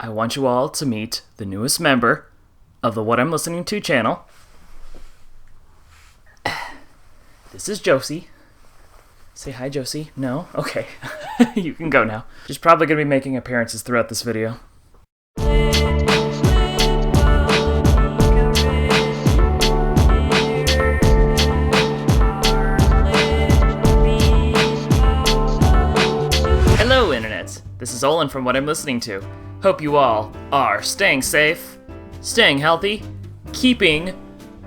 I want you all to meet the newest member of the What I'm Listening To channel. This is Josie. Say hi, Josie. No? Okay. You can go now. She's probably going to be making appearances throughout this video. Hello, internets. This is Olin from What I'm Listening To. Hope you all are staying safe, staying healthy, keeping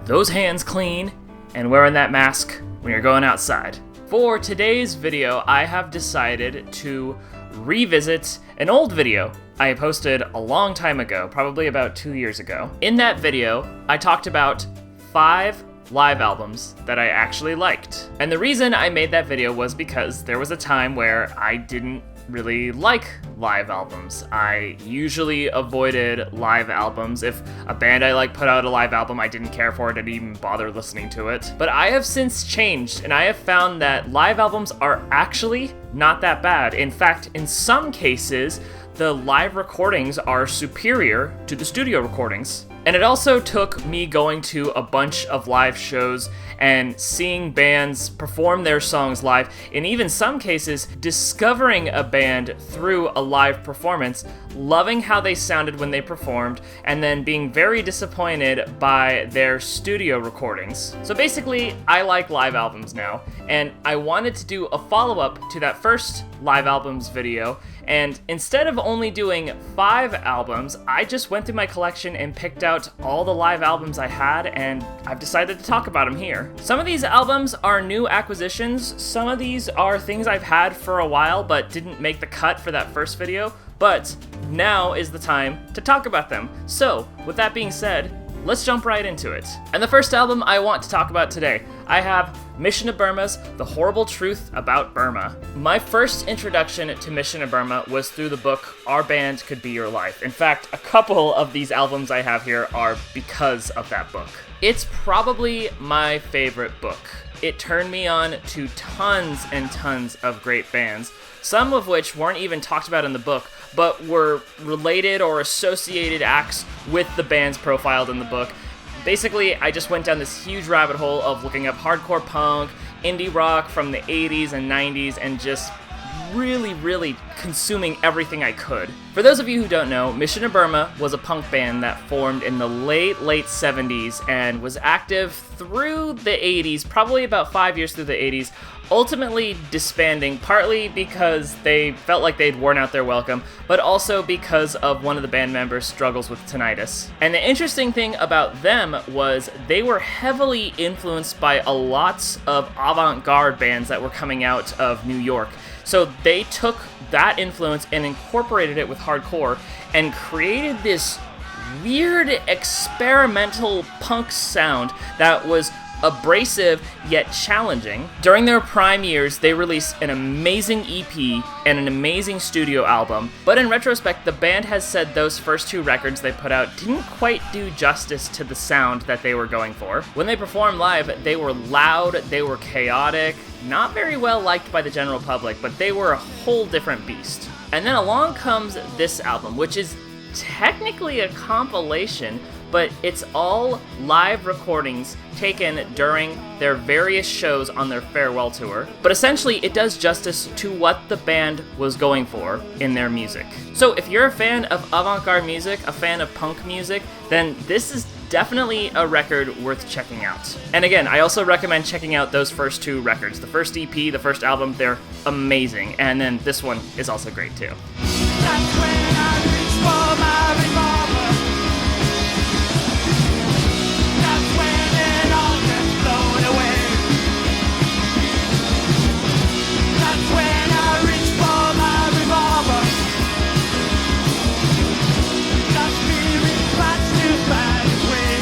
those hands clean, and wearing that mask when you're going outside. For today's video, I have decided to revisit an old video I posted a long time ago, probably about 2 years ago. In that video, I talked about 5 live albums that I actually liked. And the reason I made that video was because there was a time where I didn't really like live albums. I usually avoided live albums. If a band I like put out a live album, I didn't care for it, I didn't even bother listening to it. But I have since changed, and I have found that live albums are actually not that bad. In fact, in some cases, the live recordings are superior to the studio recordings. And it also took me going to a bunch of live shows and seeing bands perform their songs live, and even some cases discovering a band through a live performance, loving how they sounded when they performed, and then being very disappointed by their studio recordings. So basically, I like live albums now, and I wanted to do a follow-up to that first live albums video, and instead of only doing 5 albums, I just went through my collection and picked out all the live albums I had, and I've decided to talk about them here. Some of these albums are new acquisitions, some of these are things I've had for a while but didn't make the cut for that first video, but now is the time to talk about them. So, with that being said, let's jump right into it. And the first album I want to talk about today, I have Mission to Burma's The Horrible Truth About Burma. My first introduction to Mission to Burma was through the book Our Band Could Be Your Life. In fact, a couple of these albums I have here are because of that book. It's probably my favorite book. It turned me on to tons and tons of great bands, some of which weren't even talked about in the book, but were related or associated acts with the bands profiled in the book. Basically, I just went down this huge rabbit hole of looking up hardcore punk, indie rock from the 80s and 90s, and just really consuming everything I could. For those of you who don't know, Mission to Burma was a punk band that formed in the late 70s and was active through the 80s, probably about 5 years through the 80s, ultimately disbanding, partly because they felt like they'd worn out their welcome, but also because of one of the band members' struggles with tinnitus. And the interesting thing about them was they were heavily influenced by a lot of avant-garde bands that were coming out of New York. So they took that influence and incorporated it with hardcore and created this weird experimental punk sound that was abrasive yet challenging. During their prime years, they released an amazing EP and an amazing studio album, but in retrospect, the band has said those first 2 records they put out didn't quite do justice to the sound that they were going for. When they performed live, they were loud, they were chaotic, not very well liked by the general public, but they were a whole different beast. And then along comes this album, which is technically a compilation, but it's all live recordings taken during their various shows on their farewell tour. But essentially, it does justice to what the band was going for in their music. So if you're a fan of avant-garde music, a fan of punk music, then this is definitely a record worth checking out. And again, I also recommend checking out those first 2 records. The first EP, the first album, they're amazing. And then this one is also great too. That's when I reach for my revolver. That's when it all gets blown away. That's when I reach for my revolver. The spirit fights to find its way.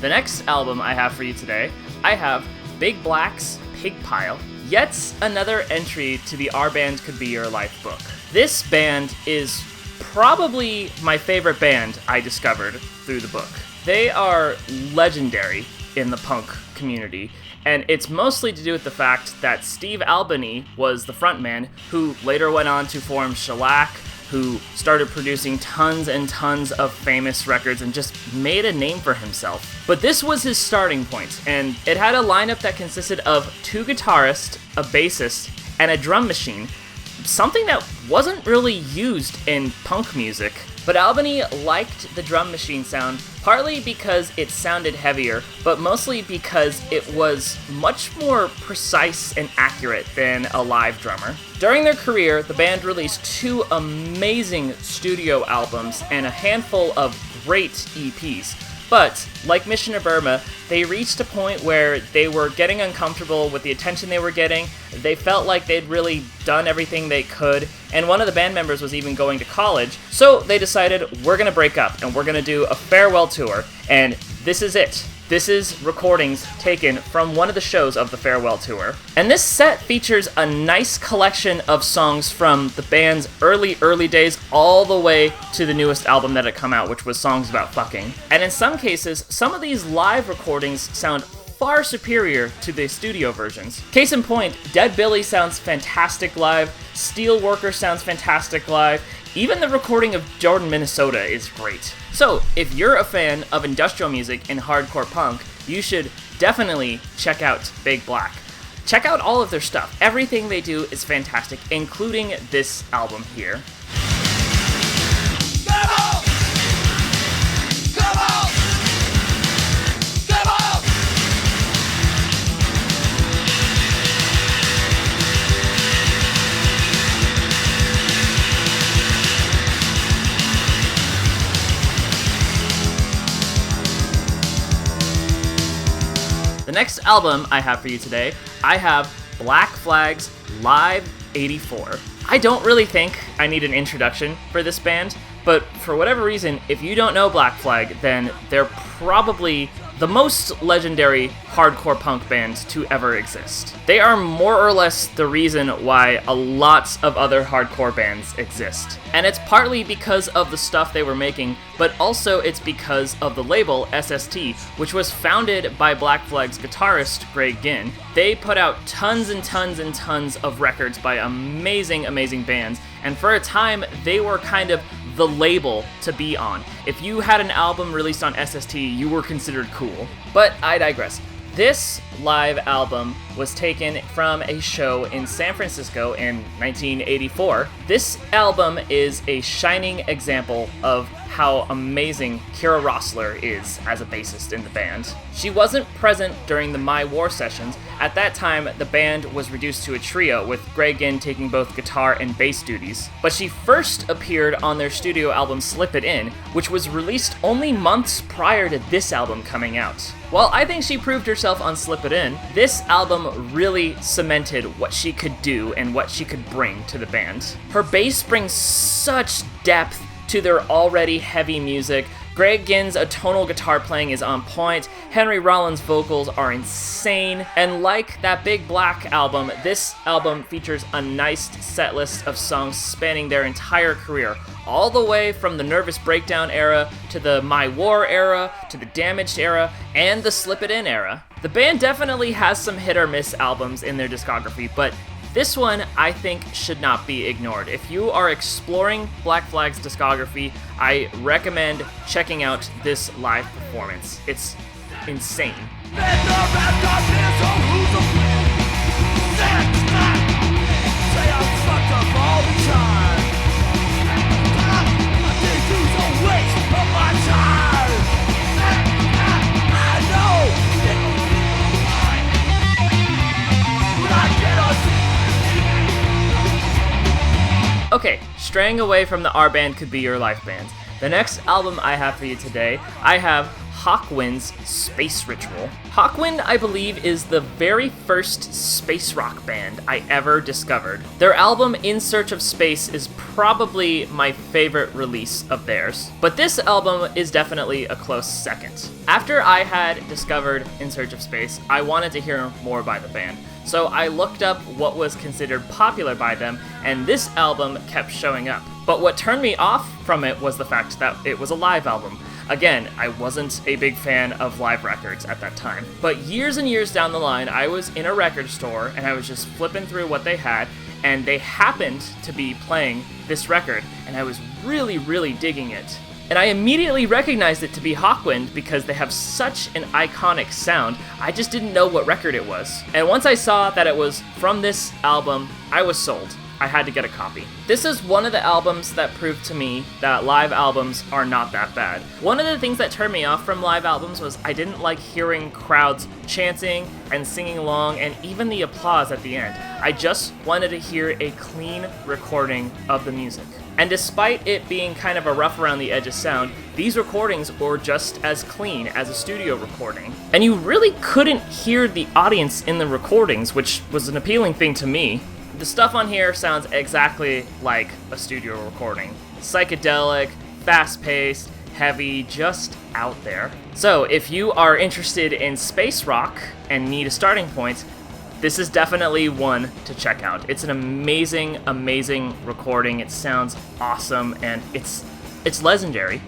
The next album I have for you today, I have Big Black's Pigpile. Yet another entry to the Our Band Could Be Your Life book. This band is probably my favorite band I discovered through the book. They are legendary in the punk community, And it's mostly to do with the fact that Steve Albini was the frontman, who later went on to form Shellac, who started producing tons and tons of famous records and just made a name for himself. But this was his starting point, and it had a lineup that consisted of 2 guitarists, a bassist, and a drum machine, something that wasn't really used in punk music. But Albini liked the drum machine sound, partly because it sounded heavier, but mostly because it was much more precise and accurate than a live drummer. During their career, the band released 2 amazing studio albums and a handful of great EPs. But, like Mission to Burma, they reached a point where they were getting uncomfortable with the attention they were getting. They felt like they'd really done everything they could, and one of the band members was even going to college. So they decided, we're gonna break up, and we're gonna do a farewell tour, and this is it. This is recordings taken from one of the shows of the farewell tour. And this set features a nice collection of songs from the band's early days all the way to the newest album that had come out, which was songs about fucking. And in some cases, some of these live recordings sound far superior to the studio versions. Case in point, Dead Billy sounds fantastic live, Steelworker sounds fantastic live, even the recording of Jordan, Minnesota is great. So, if you're a fan of industrial music and hardcore punk, you should definitely check out Big Black. Check out all of their stuff. Everything they do is fantastic, including this album here. Come on! Come on! Come on! The next album I have for you today, I have Black Flag's Live 84. I don't really think I need an introduction for this band, but for whatever reason, if you don't know Black Flag, then they're probably the most legendary hardcore punk band to ever exist. They are more or less the reason why a lot of other hardcore bands exist. And it's partly because of the stuff they were making, but also it's because of the label SST, which was founded by Black Flag's guitarist Greg Ginn. They put out tons and tons and tons of records by amazing bands, and for a time they were kind of the label to be on. If you had an album released on SST, you were considered cool. But I digress. This live album was taken from a show in San Francisco in 1984. This album is a shining example of how amazing Kira Rossler is as a bassist in the band. She wasn't present during the My War sessions. At that time, the band was reduced to a trio, with Greg Ginn taking both guitar and bass duties. But she first appeared on their studio album Slip It In, which was released only months prior to this album coming out. While I think she proved herself on Slip It In, this album really cemented what she could do and what she could bring to the band. Her bass brings such depth to their already heavy music. Greg Ginn's atonal guitar playing is on point, Henry Rollins' vocals are insane, and like that Big Black album, this album features a nice set list of songs spanning their entire career, all the way from the Nervous Breakdown era, to the My War era, to the Damaged era, and the Slip It In era. The band definitely has some hit or miss albums in their discography, but this one, I think, should not be ignored. If you are exploring Black Flag's discography, I recommend checking out this live performance. It's insane. Okay, straying away from the Our Band Could Be Your Life bands, the next album I have for you today, I have Hawkwind's Space Ritual. Hawkwind, I believe, is the very first space rock band I ever discovered. Their album In Search of Space is probably my favorite release of theirs, but this album is definitely a close second. After I had discovered In Search of Space, I wanted to hear more by the band. So I looked up what was considered popular by them, and this album kept showing up. But what turned me off from it was the fact that it was a live album. Again, I wasn't a big fan of live records at that time. But years and years down the line, I was in a record store and I was just flipping through what they had, and they happened to be playing this record, and I was really, really digging it. And I immediately recognized it to be Hawkwind because they have such an iconic sound. I just didn't know what record it was. And once I saw that it was from this album, I was sold. I had to get a copy. This is one of the albums that proved to me that live albums are not that bad. One of the things that turned me off from live albums was I didn't like hearing crowds chanting and singing along and even the applause at the end. I just wanted to hear a clean recording of the music. And despite it being kind of a rough around the edges sound, these recordings were just as clean as a studio recording. And you really couldn't hear the audience in the recordings, which was an appealing thing to me. The stuff on here sounds exactly like a studio recording. Psychedelic, fast-paced, heavy, just out there. So if you are interested in space rock and need a starting point, this is definitely one to check out. It's an amazing, amazing recording. It sounds awesome, and it's legendary.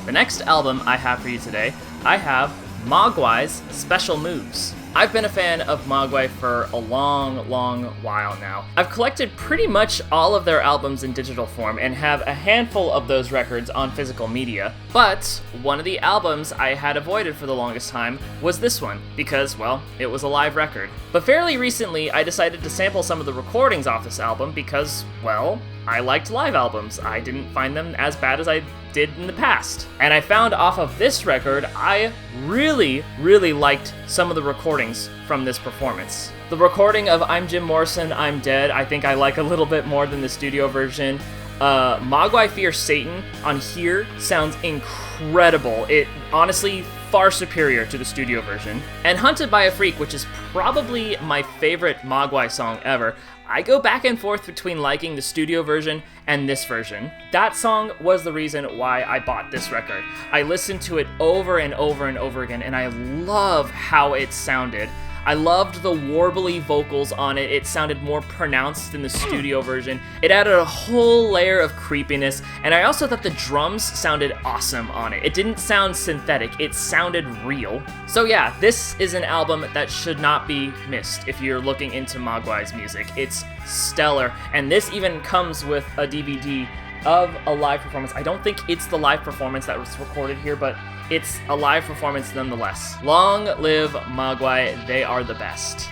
The next album I have for you today, I have Mogwai's Special Moves. I've been a fan of Mogwai for a long, long while now. I've collected pretty much all of their albums in digital form and have a handful of those records on physical media, but one of the albums I had avoided for the longest time was this one, because, well, it was a live record. But fairly recently, I decided to sample some of the recordings off this album because, well, I liked live albums. I didn't find them as bad as I did in the past. And I found off of this record, I really, really liked some of the recordings from this performance. The recording of I'm Jim Morrison, I'm Dead, I think I like a little bit more than the studio version. Mogwai Fears Satan on here sounds incredible. It honestly far superior to the studio version. And Hunted by a Freak, which is probably my favorite Mogwai song ever, I go back and forth between liking the studio version and this version. That song was the reason why I bought this record. I listened to it over and over and over again, and I love how it sounded. I loved the warbly vocals on it. It sounded more pronounced than the studio version. It added a whole layer of creepiness, and I also thought the drums sounded awesome on it. It didn't sound synthetic, it sounded real. So yeah, this is an album that should not be missed if you're looking into Mogwai's music. It's stellar, and this even comes with a DVD of a live performance. I don't think it's the live performance that was recorded here, but it's a live performance nonetheless. Long live Mogwai, they are the best.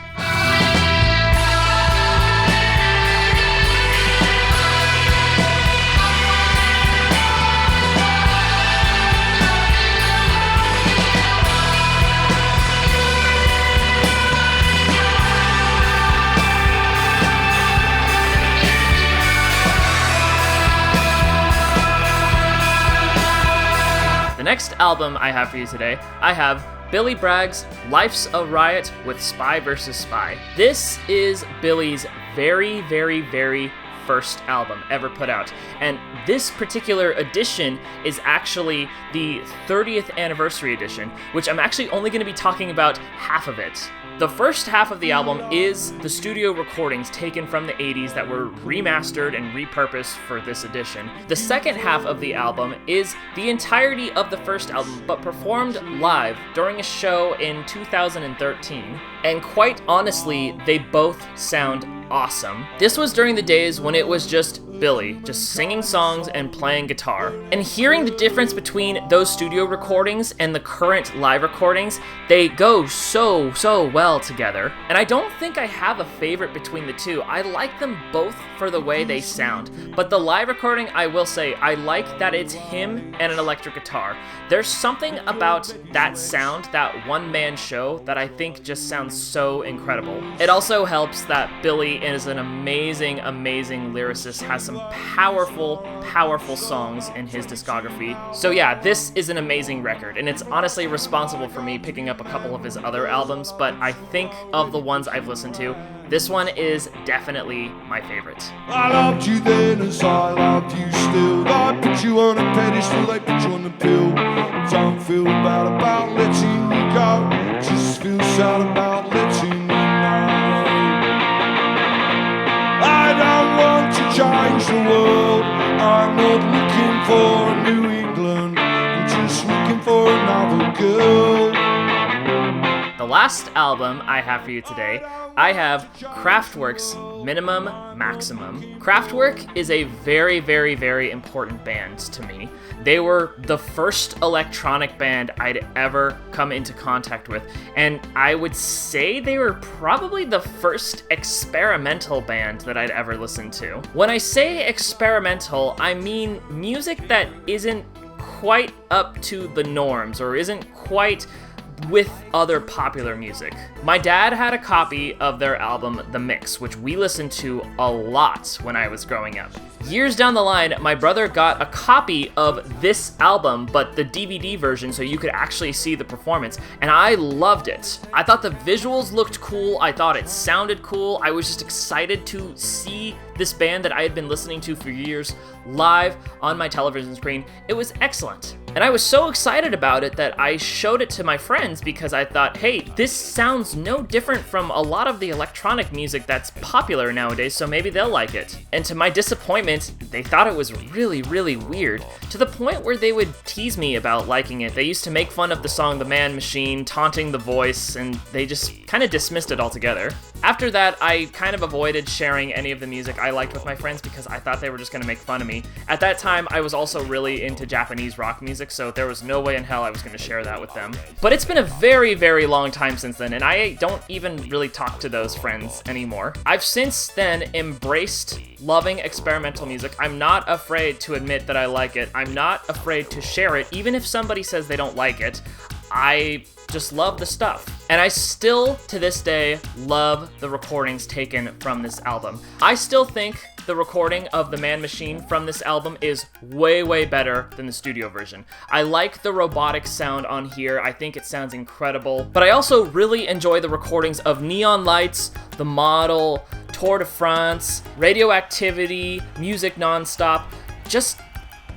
The next album I have for you today, I have Billy Bragg's Life's a Riot with Spy vs. Spy. This is Billy's very, very, very first album ever put out, and this particular edition is actually the 30th anniversary edition, which I'm actually only going to be talking about half of it. The first half of the album is the studio recordings taken from the 80s that were remastered and repurposed for this edition. The second half of the album is the entirety of the first album, but performed live during a show in 2013. And quite honestly, they both sound awesome. This was during the days when it was just Billy, just singing songs and playing guitar. And hearing the difference between those studio recordings and the current live recordings, they go so well together. And I don't think I have a favorite between the two. I like them both for the way they sound. But the live recording, I will say, I like that it's him and an electric guitar. There's something about that sound, that one-man show, that I think just sounds so incredible. It also helps that Billy is an amazing, amazing lyricist, has some powerful, powerful songs in his discography. So yeah, this is an amazing record, and it's honestly responsible for me picking up a couple of his other albums, but I think of the ones I've listened to, this one is definitely my favorite. I loved you then as I loved you still. I put you on a pedestal, they put you on the pill. Don't feel bad about letting you go, just feel sad about letting you know. I don't want to change the world, I'm not looking for a New England, I'm just looking for another girl. The last album I have for you today, I have Kraftwerk's Minimum Maximum. Kraftwerk is a very, very, very important band to me. They were the first electronic band I'd ever come into contact with, and I would say they were probably the first experimental band that I'd ever listened to. When I say experimental, I mean music that isn't quite up to the norms or isn't quite with other popular music. My dad had a copy of their album, The Mix, which we listened to a lot when I was growing up. Years down the line, my brother got a copy of this album, but the DVD version, so you could actually see the performance, and I loved it. I thought the visuals looked cool, I thought it sounded cool, I was just excited to see this band that I had been listening to for years live on my television screen. It was excellent. And I was so excited about it that I showed it to my friends because I thought, hey, this sounds no different from a lot of the electronic music that's popular nowadays, so maybe they'll like it. And to my disappointment, they thought it was really, really weird, to the point where they would tease me about liking it. They used to make fun of the song The Man Machine, taunting the voice, and they just kind of dismissed it altogether. After that, I kind of avoided sharing any of the music I liked with my friends because I thought they were just going to make fun of me. At that time, I was also really into Japanese rock music, so there was no way in hell I was going to share that with them. But it's been a very, very long time since then, and I don't even really talk to those friends anymore. I've since then embraced loving experimental music. I'm not afraid to admit that I like it. I'm not afraid to share it, even if somebody says they don't like it. I just love the stuff. And I still, to this day, love the recordings taken from this album. I still think the recording of The Man Machine from this album is way, way better than the studio version. I like the robotic sound on here. I think it sounds incredible. But I also really enjoy the recordings of Neon Lights, The Model, Tour de France, Radioactivity, Music Nonstop. Just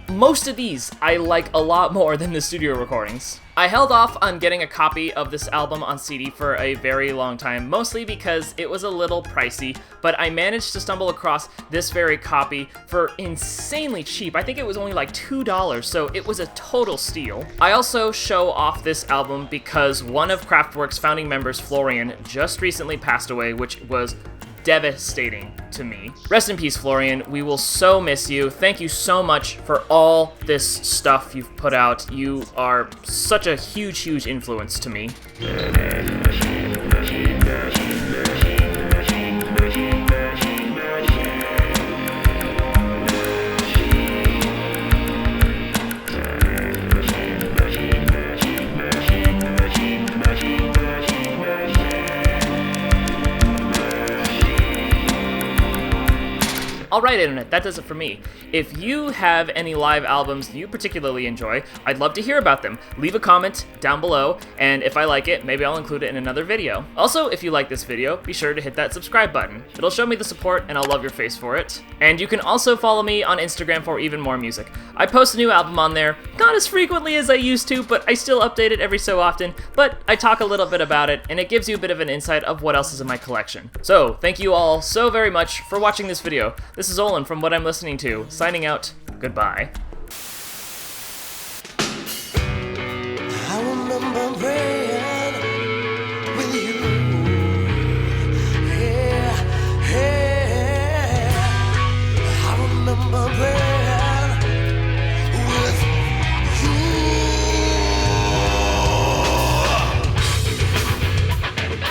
most of these I like a lot more than the studio recordings. I held off on getting a copy of this album on CD for a very long time, mostly because it was a little pricey, but I managed to stumble across this very copy for insanely cheap. I think it was only like $2, so it was a total steal. I also show off this album because one of Kraftwerk's founding members, Florian, just recently passed away, which was devastating to me. Rest in peace, Florian. We will so miss you. Thank you so much for all this stuff you've put out. You are such a huge, huge influence to me. Alright, Internet, that does it for me. If you have any live albums you particularly enjoy, I'd love to hear about them. Leave a comment down below, and if I like it, maybe I'll include it in another video. Also, if you like this video, be sure to hit that subscribe button. It'll show me the support, and I'll love your face for it. And you can also follow me on Instagram for even more music. I post a new album on there, not as frequently as I used to, but I still update it every so often, but I talk a little bit about it, and it gives you a bit of an insight of what else is in my collection. So, thank you all so very much for watching this video. This is Olin from What I'm Listening To, signing out. Goodbye. I remember praying.